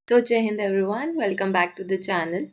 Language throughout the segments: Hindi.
तो जय हिंद everyone, welcome back to the channel.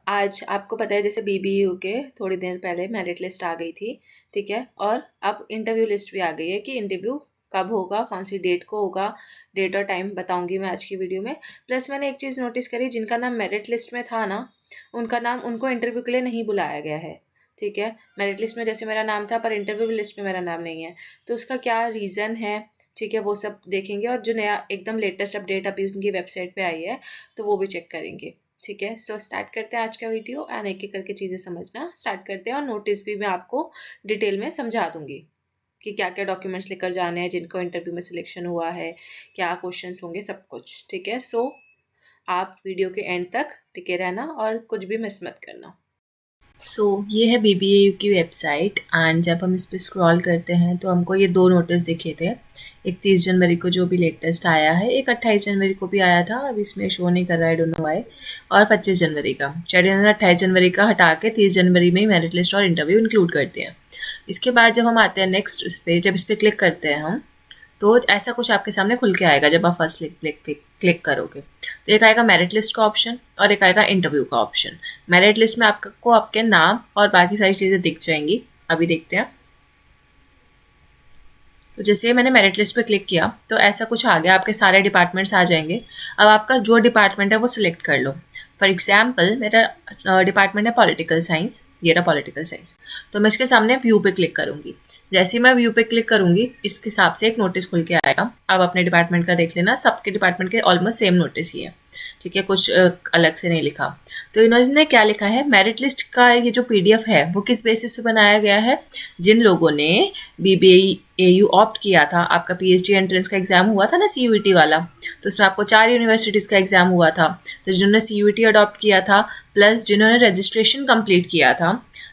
आज आपको पता है जैसे बीबीयू के थोड़ी देर पहले मेरिट लिस्ट आ गई थी, ठीक है। और अब इंटरव्यू लिस्ट भी आ गई है कि इंटरव्यू कब होगा, कौन सी डेट को होगा। डेट और टाइम बताऊंगी मैं आज की वीडियो में। प्लस मैंने एक चीज़ नोटिस करी, जिनका नाम मेरिट लिस्ट में था ना, उनको इंटरव्यू के लिए नहीं बुलाया गया है, ठीक है। मेरिट लिस्ट में जैसे मेरा नाम था, पर इंटरव्यू लिस्ट में मेरा नाम नहीं है। तो उसका क्या रीज़न है, ठीक है, वो सब देखेंगे। और जो नया एकदम लेटेस्ट अपडेट अभी उनकी वेबसाइट पे आई है, तो वो भी चेक करेंगे, ठीक है। सो स्टार्ट करते हैं आज का वीडियो एंड एक एक करके चीज़ें समझना स्टार्ट करते हैं। और नोटिस भी मैं आपको डिटेल में समझा दूंगी कि क्या क्या डॉक्यूमेंट्स लेकर जाने हैं जिनको इंटरव्यू में सिलेक्शन हुआ है, क्या क्वेश्चंस होंगे, सब कुछ, ठीक है। सो आप वीडियो के एंड तक टिके रहना और कुछ भी मिस मत करना। ये है BBAU की वेबसाइट एंड जब हम इस पर स्क्रॉल करते हैं तो हमको ये दो नोटिस दिखे थे। एक 30 जनवरी को जो भी लेटेस्ट आया है, एक 28 जनवरी को भी आया था, अब इसमें शो नहीं कर रहा है, आई डोंट नो व्हाई। और 25 जनवरी का, शायद 28 जनवरी का हटा के 30 जनवरी में ही मेरिट लिस्ट और इंटरव्यू इंक्लूड करते हैं। इसके बाद जब हम आते हैं नेक्स्ट जब इस पर क्लिक करते हैं हम, तो ऐसा कुछ आपके सामने खुल के आएगा जब आप फर्स्ट क्लिक करोगे। तो एक आएगा मेरिट लिस्ट का ऑप्शन और एक आएगा इंटरव्यू का ऑप्शन। मेरिट लिस्ट में आपको आपके नाम और बाकी सारी चीज़ें दिख जाएंगी। अभी देखते हैं। तो जैसे मैंने मेरिट लिस्ट पे क्लिक किया तो ऐसा कुछ आ गया, आपके सारे डिपार्टमेंट्स आ जाएंगे। अब आपका जो डिपार्टमेंट है वो सिलेक्ट कर लो। फॉर एग्जाम्पल मेरा डिपार्टमेंट है पॉलिटिकल साइंस, ये रहा पॉलिटिकल साइंस। तो मैं इसके सामने व्यू पे क्लिक करूँगी। जैसे ही मैं व्यू पे क्लिक करूँगी, इसके हिसाब से एक नोटिस खुल के आएगा। आप अपने डिपार्टमेंट का देख लेना, सबके डिपार्टमेंट के ऑलमोस्ट सेम नोटिस ही है, ठीक है, कुछ अलग से नहीं लिखा। तो इन्होंने क्या लिखा है, मेरिट लिस्ट का ये जो PDF है वो किस बेसिस पे बनाया गया है। जिन लोगों ने BBAU ऑप्ट किया था, आपका PhD एंट्रेंस का एग्जाम हुआ था ना, CUET वाला, तो उसमें आपको 4 यूनिवर्सिटीज़ का एग्जाम हुआ था। तो जिन्होंने CUET अडॉप्ट किया था प्लस जिन्होंने रजिस्ट्रेशन कंप्लीट किया था,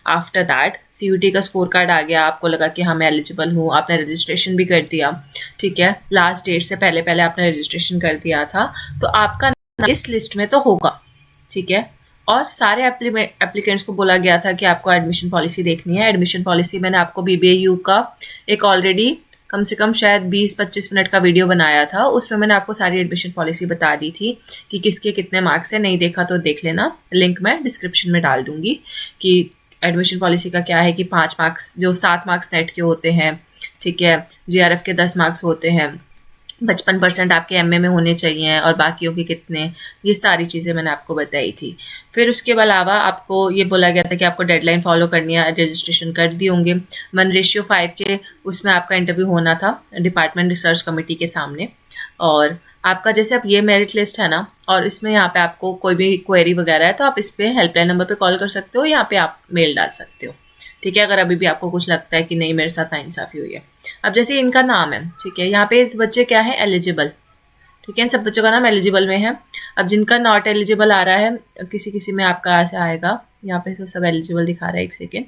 आफ्टर दैट CUET का स्कोर कार्ड आ गया, आपको लगा कि हाँ मैं एलिजिबल हूँ, आपने रजिस्ट्रेशन भी कर दिया, ठीक है, लास्ट डेट से पहले पहले आपने रजिस्ट्रेशन कर दिया था, तो आपका इस लिस्ट में तो होगा, ठीक है। और सारे एप्लीकेंट्स को बोला गया था कि आपको एडमिशन पॉलिसी देखनी है। एडमिशन पॉलिसी मैंने आपको BBAU का एक ऑलरेडी कम से कम शायद 20-25 मिनट का वीडियो बनाया था, उसमें मैंने आपको सारी एडमिशन पॉलिसी बता दी थी कि किसके कितने मार्क्स है। नहीं देखा तो देख लेना, लिंक मैं डिस्क्रिप्शन में डाल दूंगी कि एडमिशन पॉलिसी का क्या है कि 5 मार्क्स जो 7 मार्क्स नेट के होते हैं, ठीक है, JRF के 10 मार्क्स होते हैं, 55% आपके MA में होने चाहिए और बाकियों के कितने, ये सारी चीज़ें मैंने आपको बताई थी। फिर उसके अलावा आपको ये बोला गया था कि आपको डेडलाइन फॉलो करनी है, रजिस्ट्रेशन कर दिए होंगे। 1:5 के उसमें आपका इंटरव्यू होना था डिपार्टमेंट रिसर्च कमेटी के सामने। और आपका जैसे अब ये मेरिट लिस्ट है ना, और इसमें यहाँ पे आपको कोई भी क्वेरी वगैरह है तो आप इस पर हेल्पलाइन नंबर पे कॉल कर सकते हो, यहाँ पे आप मेल डाल सकते हो, ठीक है, अगर अभी भी आपको कुछ लगता है कि नहीं मेरे साथ नाइंसाफ़ी हुई है। अब जैसे इनका नाम है, ठीक है, यहाँ पे इस बच्चे क्या है, एलिजिबल, ठीक है, इन सब बच्चों का नाम एलिजिबल में है। अब जिनका नॉट एलिजिबल आ रहा है, किसी किसी में आपका ऐसा आएगा, यहाँ पे सब एलिजिबल दिखा रहा है, एक सेकेंड।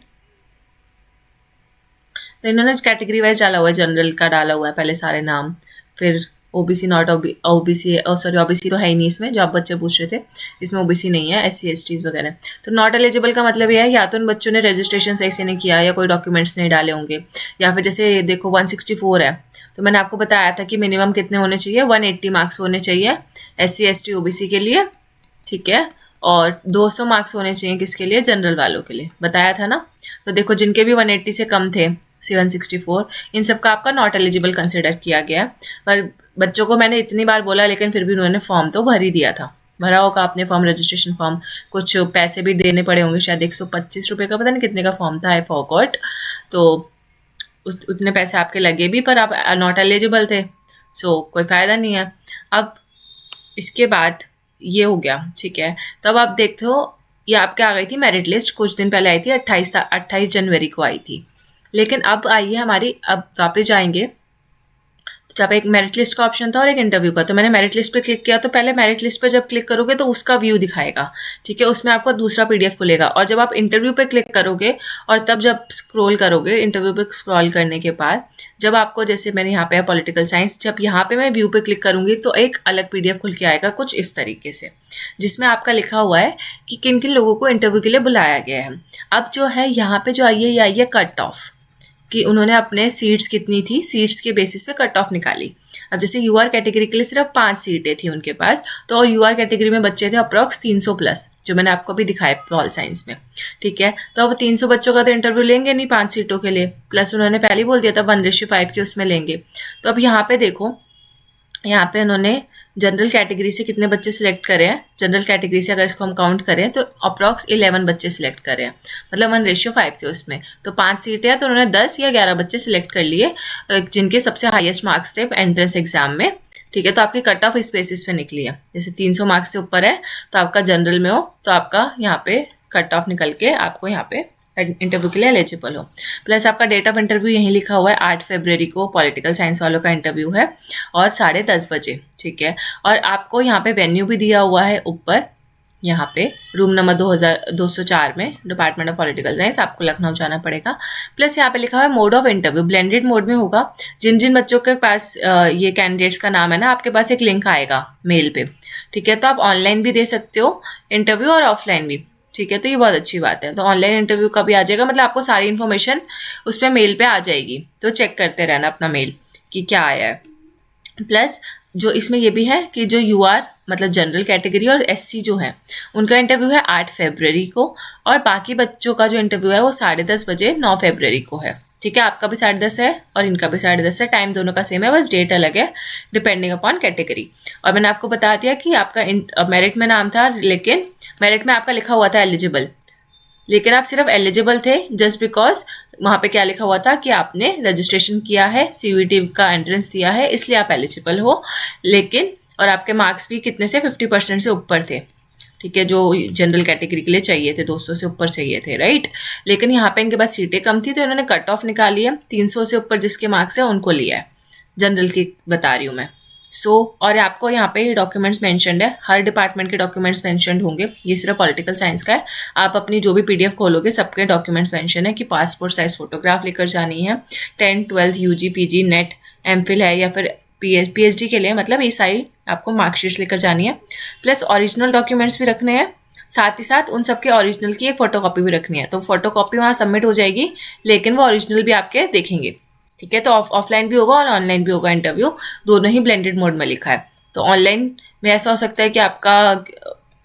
तो इन्होंने कैटेगरी वाइज डाला हुआ है, जनरल का डाला हुआ है पहले सारे नाम, फिर OBC not OBC, sorry OBC तो है ही नहीं इसमें, जो आप बच्चे पूछ रहे थे इसमें OBC नहीं है, SC STs वगैरह। तो नॉट एलिजिबल का मतलब ये है या तो उन बच्चों ने रजिस्ट्रेशन सही से नहीं किया या कोई डॉक्यूमेंट्स नहीं डाले होंगे, या फिर जैसे देखो 164 है, तो मैंने आपको बताया था कि मिनिमम कितने होने चाहिए, 180 मार्क्स होने चाहिए SC ST OBC के लिए, ठीक है, और 200 मार्क्स होने चाहिए किसके लिए, जनरल वालों के लिए, बताया था ना। तो देखो जिनके भी 180 से कम थे, 164, इन सब का आपका नॉट एलिजिबल कंसिडर किया गया। पर बच्चों को मैंने इतनी बार बोला लेकिन फिर भी उन्होंने फॉर्म तो भर ही दिया था, भरा होगा आपने फॉर्म, रजिस्ट्रेशन फॉर्म, कुछ पैसे भी देने पड़े होंगे, शायद 125 रुपये का, पता नहीं कितने का फॉर्म था, आई फॉरगॉट। तो उतने पैसे आपके लगे भी, पर आप नॉट एलिजिबल थे, सो कोई फ़ायदा नहीं है। अब इसके बाद ये हो गया, ठीक है। तो अब आप देखते हो ये आपके आ गई थी मेरिट लिस्ट, कुछ दिन पहले आई थी, 28 जनवरी को आई थी। लेकिन अब आई है हमारी, अब वापस जाएंगे तो जब एक मेरिट लिस्ट का ऑप्शन था और एक इंटरव्यू का, तो मैंने मेरिट लिस्ट पे क्लिक किया। तो पहले मेरिट लिस्ट पे जब क्लिक करोगे तो उसका व्यू दिखाएगा, ठीक है, उसमें आपको दूसरा PDF खुलेगा। और जब आप इंटरव्यू पे क्लिक करोगे और तब जब स्क्रॉल करोगे, इंटरव्यू पे स्क्रॉल करने के बाद जब आपको, जैसे मैंने यहाँ पे है पॉलिटिकल साइंस, जब यहाँ पे मैं व्यू पे क्लिक करूँगी तो एक अलग PDF खुल के आएगा कुछ इस तरीके से, जिसमें आपका लिखा हुआ है कि किन किन लोगों को इंटरव्यू के लिए बुलाया गया है। अब जो है यहाँ पे जो आई है, ये आई है कट ऑफ, कि उन्होंने अपने सीट्स कितनी थी, सीट्स के बेसिस पे कट ऑफ निकाली। अब जैसे यूआर कैटेगरी के लिए सिर्फ 5 सीटें थी उनके पास, तो और यूआर कैटेगरी में बच्चे थे अप्रॉक्स 300 प्लस, जो मैंने आपको अभी दिखाया पॉल साइंस में, ठीक है। तो अब 300 बच्चों का तो इंटरव्यू लेंगे नहीं 5 सीटों के लिए, प्लस उन्होंने पहले ही बोल दिया था 1:5 के उसमें लेंगे। तो अब यहाँ पे देखो, यहाँ पे उन्होंने जनरल कैटेगरी से कितने बच्चे सिलेक्ट करे हैं, जनरल कैटेगरी से अगर इसको हम काउंट करें तो अप्रॉक्स 11 बच्चे सिलेक्ट करे हैं, मतलब 1:5 के उसमें। तो 5 सीटें हैं तो उन्होंने 10 या 11 बच्चे सिलेक्ट कर लिए जिनके सबसे हाईएस्ट मार्क्स थे एंट्रेंस एग्जाम में, ठीक है। तो आपकी कट ऑफ इस बेसिस पे निकली है, जैसे 300 मार्क्स से ऊपर है तो आपका जनरल में हो तो आपका यहाँ पे कट ऑफ निकल के आपको यहाँ पे इंटरव्यू के लिए एलिजिबल हो। प्लस आपका डेट ऑफ इंटरव्यू यहीं लिखा हुआ है, 8 फरवरी को पॉलिटिकल साइंस वालों का इंटरव्यू है और 10:30 बजे, ठीक है। और आपको यहाँ पे वेन्यू भी दिया हुआ है ऊपर, यहाँ पे रूम नंबर 2204 में, डिपार्टमेंट ऑफ पॉलिटिकल साइंस, आपको लखनऊ जाना पड़ेगा। प्लस यहाँ पे लिखा हुआ है mode of interview blended mode में होगा। जिन जिन बच्चों के पास ये कैंडिडेट्स का नाम है ना, आपके पास एक लिंक आएगा मेल पे, ठीक है। तो आप ऑनलाइन भी दे सकते हो इंटरव्यू और ऑफलाइन भी, ठीक है। तो ये बहुत अच्छी बात है। तो ऑनलाइन इंटरव्यू का भी आ जाएगा, मतलब आपको सारी इन्फॉर्मेशन उस पर मेल पे आ जाएगी, तो चेक करते रहना अपना मेल कि क्या आया है। प्लस जो इसमें ये भी है कि जो यूआर मतलब जनरल कैटेगरी और एससी जो है उनका इंटरव्यू है 8 फरवरी को, और बाकी बच्चों का जो इंटरव्यू है वो 10:30 बजे 9 फरवरी को है, ठीक है। आपका भी 10:30 है और इनका भी 10:30 है, टाइम दोनों का सेम है, बस डेट अलग है डिपेंडिंग अपॉन कैटेगरी। और मैंने आपको बता दिया कि आपका मेरिट में नाम था, लेकिन मेरिट में आपका लिखा हुआ था एलिजिबल, लेकिन आप सिर्फ एलिजिबल थे जस्ट बिकॉज वहाँ पे क्या लिखा हुआ था कि आपने रजिस्ट्रेशन किया है, सीयूईटी का एंट्रेंस दिया है, इसलिए आप एलिजिबल हो। लेकिन और आपके मार्क्स भी कितने से 50% से ऊपर थे, ठीक है, जो जनरल कैटेगरी के लिए चाहिए थे, 200 से ऊपर चाहिए थे, राइट। लेकिन यहाँ पे इनके पास सीटें कम थी तो इन्होंने कट ऑफ निकाली है, 300 से ऊपर जिसके मार्क्स है उनको लिया है, जनरल की बता रही हूँ मैं। और आपको यहाँ पे डॉक्यूमेंट्स मेंशन्ड है, हर डिपार्टमेंट के डॉक्यूमेंट्स मेंशन्ड होंगे, ये सिर्फ पॉलिटिकल साइंस का है। आप अपनी जो भी पीडीएफ खोलोगे सबके डॉक्यूमेंट्स मेंशन है कि पासपोर्ट साइज फोटोग्राफ लेकर जानी है, 10th 12th UG PG net MPhil है या फिर पीएचडी के लिए, मतलब ये सारी आपको मार्कशीट्स लेकर जानी है। प्लस ओरिजिनल डॉक्यूमेंट्स भी रखने हैं, साथ ही साथ उन सबके ओरिजिनल की एक फोटोकॉपी भी रखनी है। तो फोटोकॉपी वहाँ सबमिट हो जाएगी, लेकिन वो ओरिजिनल भी आपके देखेंगे, ठीक है। तो ऑफलाइन भी होगा और ऑनलाइन भी होगा इंटरव्यू, दोनों ही ब्लेंडेड मोड में लिखा है। तो ऑनलाइन में ऐसा हो सकता है कि आपका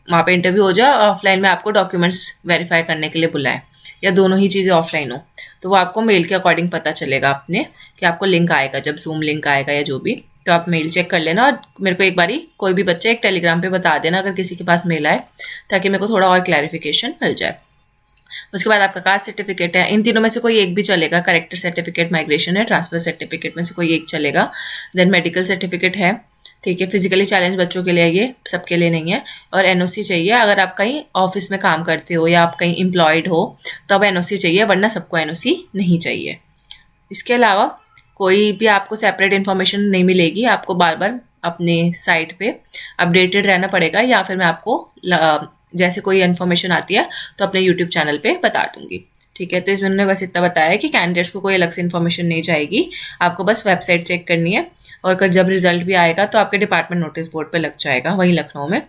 वहाँ पे इंटरव्यू हो जाए और ऑफलाइन में आपको डॉक्यूमेंट्स वेरीफाई करने के लिए बुलाए, या दोनों ही चीज़ें ऑफलाइन हो, तो वो आपको मेल के अकॉर्डिंग पता चलेगा अपने कि आपको लिंक आएगा, जब जूम लिंक आएगा या जो भी, तो आप मेल चेक कर लेना और मेरे को एक बारी कोई भी बच्चा एक टेलीग्राम पे बता देना अगर किसी के पास मेल आए, ताकि मेरे को थोड़ा और क्लैरिफिकेशन मिल जाए। उसके बाद आपका कास्ट सर्टिफिकेट है, इन तीनों में से कोई एक भी चलेगा, करेक्टर सर्टिफिकेट, माइग्रेशन है, ट्रांसफर सर्टिफिकेट में से कोई एक चलेगा। देन मेडिकल सर्टिफिकेट है, ठीक है। फिजिकली चैलेंज बच्चों के लिए, ये सबके लिए नहीं है। और एनओसी चाहिए, अगर आप कहीं ऑफिस में काम करते हो या आप कहीं एम्प्लॉयड हो तब एनओसी चाहिए, वरना सबको एनओसी नहीं चाहिए। इसके अलावा कोई भी आपको सेपरेट इन्फॉर्मेशन नहीं मिलेगी, आपको बार बार अपने साइट पे अपडेटेड रहना पड़ेगा, या फिर मैं आपको जैसे कोई इन्फॉर्मेशन आती है तो अपने यूट्यूब चैनल पे बता दूंगी, ठीक है। तो इसमें उन्होंने बस इतना बताया कि कैंडिडेट्स को कोई अलग से इन्फॉर्मेशन नहीं जाएगी, आपको बस वेबसाइट चेक करनी है, और जब रिजल्ट भी आएगा तो आपके डिपार्टमेंट नोटिस बोर्ड पे लग जाएगा वहीं लखनऊ में,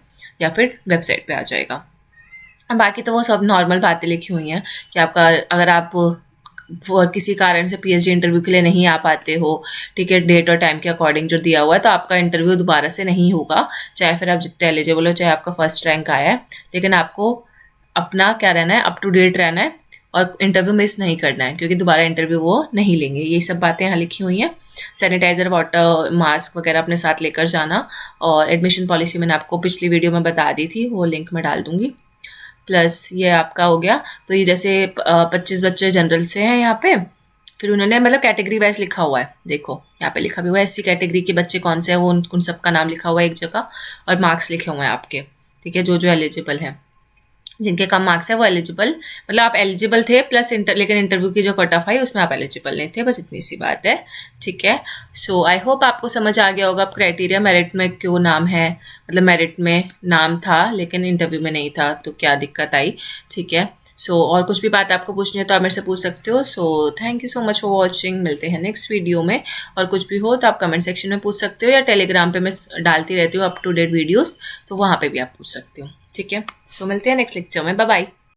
या फिर वेबसाइट पे आ जाएगा। बाकी तो वो सब नॉर्मल बातें लिखी हुई हैं कि आपका अगर आप किसी कारण से पीएचडी इंटरव्यू के लिए नहीं आ पाते हो, ठीक है, डेट और टाइम के अकॉर्डिंग जो दिया हुआ है, तो आपका इंटरव्यू दोबारा से नहीं होगा, चाहे फिर आप जितने एलिजिबल हो, चाहे आपका फर्स्ट रैंक आया है, लेकिन आपको अपना क्या रहना है, अप टू डेट रहना है और इंटरव्यू मिस नहीं करना है, क्योंकि दोबारा इंटरव्यू वो नहीं लेंगे। ये सब बातें यहाँ लिखी हुई हैं। सैनिटाइजर, वाटर, मास्क वगैरह अपने साथ लेकर जाना, और एडमिशन पॉलिसी मैंने आपको पिछली वीडियो में बता दी थी, वो लिंक मैं डाल दूंगी। प्लस ये आपका हो गया, तो ये जैसे 25 बच्चे जनरल से हैं यहाँ पे, फिर उन्होंने मतलब कैटेगरी वाइज लिखा हुआ है, देखो यहाँ पे लिखा भी हुआ है एससी कैटेगरी के बच्चे कौन से हैं, वो उन सबका नाम लिखा हुआ है एक जगह, और मार्क्स लिखे हुए हैं आपके, ठीक है, जो जो एलिजिबल हैं। जिनके कम मार्क्स है वो एलिजिबल, मतलब आप एलिजिबल थे प्लस लेकिन इंटरव्यू की जो कट ऑफ आई उसमें आप एलिजिबल नहीं थे, बस इतनी सी बात है, ठीक है। सो आई होप आपको समझ आ गया होगा क्राइटेरिया, मेरिट में क्यों नाम है, मतलब मेरिट में नाम था लेकिन इंटरव्यू में नहीं था, तो क्या दिक्कत आई, ठीक है। और कुछ भी बात आपको पूछनी है तो आप मेरे से पूछ सकते हो। Thank you so much for watching, मिलते हैं नेक्स्ट वीडियो में। और कुछ भी हो तो आप कमेंट सेक्शन में पूछ सकते हो, या टेलीग्राम पे मैं डालती रहती हूँ अप टू डेट वीडियोस, तो वहाँ पे भी आप पूछ सकते हो, ठीक है। मिलते हैं नेक्स्ट लेक्चर में, बाय बाय।